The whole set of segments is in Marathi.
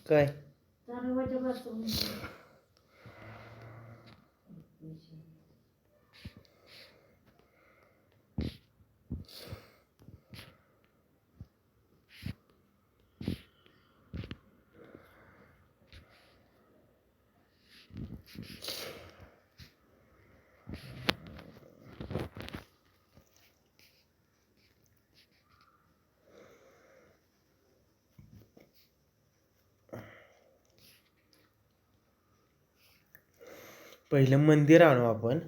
काय तांदळाच्या भाकरी. पहिलं मंदिर आणू आपण.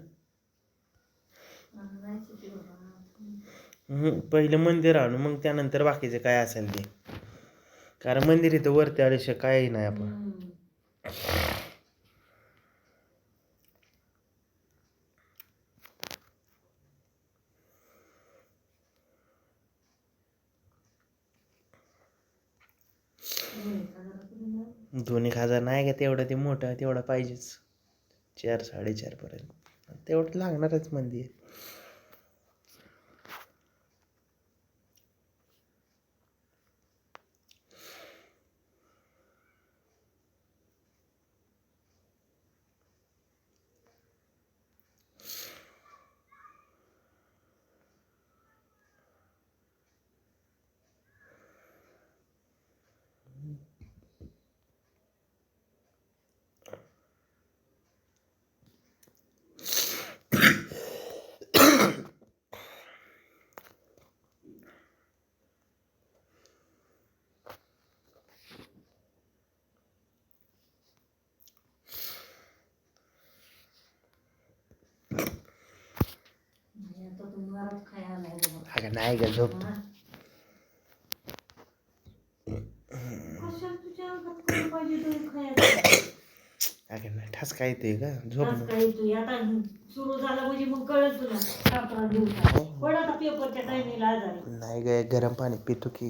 आणायचं की बाबा. पहिलं मंदिर आणू मग त्यानंतर बाकीचे काय असेल ते. कारण मंदिर इथं वरती आल्याशिवाय काही नाही आपण. दोन एक हजार नाही का तेवढं ते मोठं तेवढं पाहिजेच. 4-4.5 पर्यंत तेवढं लागणारच मंदिर. आता तुम्हाला खायला नाही बाबा. अगं नाही ग झोप. कशाला तुझ्या अंगात कमी पाहिजे तुम्ही खायचं. अगं नाही ठसका येतोय का झोप आज मग. काय तू आता सुरू झाला म्हणजे मग कळत तुला 4 दिवसात पण आता पेपरच्या टायमिंगला आजारी. नाही ग गरम पाणी पितो की.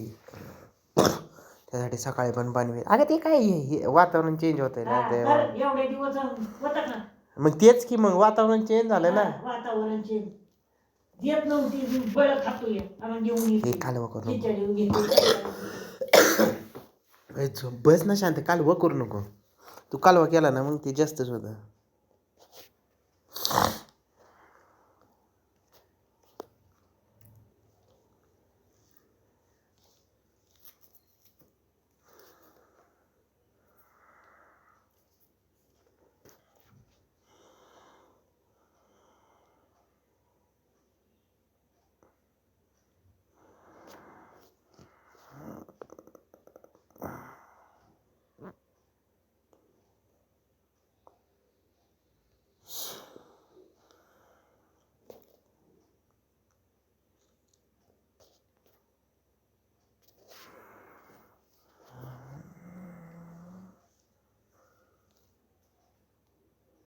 त्यासाठी सकाळी पण पाणी अगं ते काय वातावरण चेंज होतंय ना ते. एवढे दिवस होतं का. मग तेच की मग वातावरण चेंज झालं ना. वातावरण चेंज देत नव्हती बळ खातोय आम्हाला घेऊन हे कालवा करू नको. खिचडी घेऊन बस ना शांत कालवा करू नको. तू कालवा केला ना मग ते जास्तच होतं.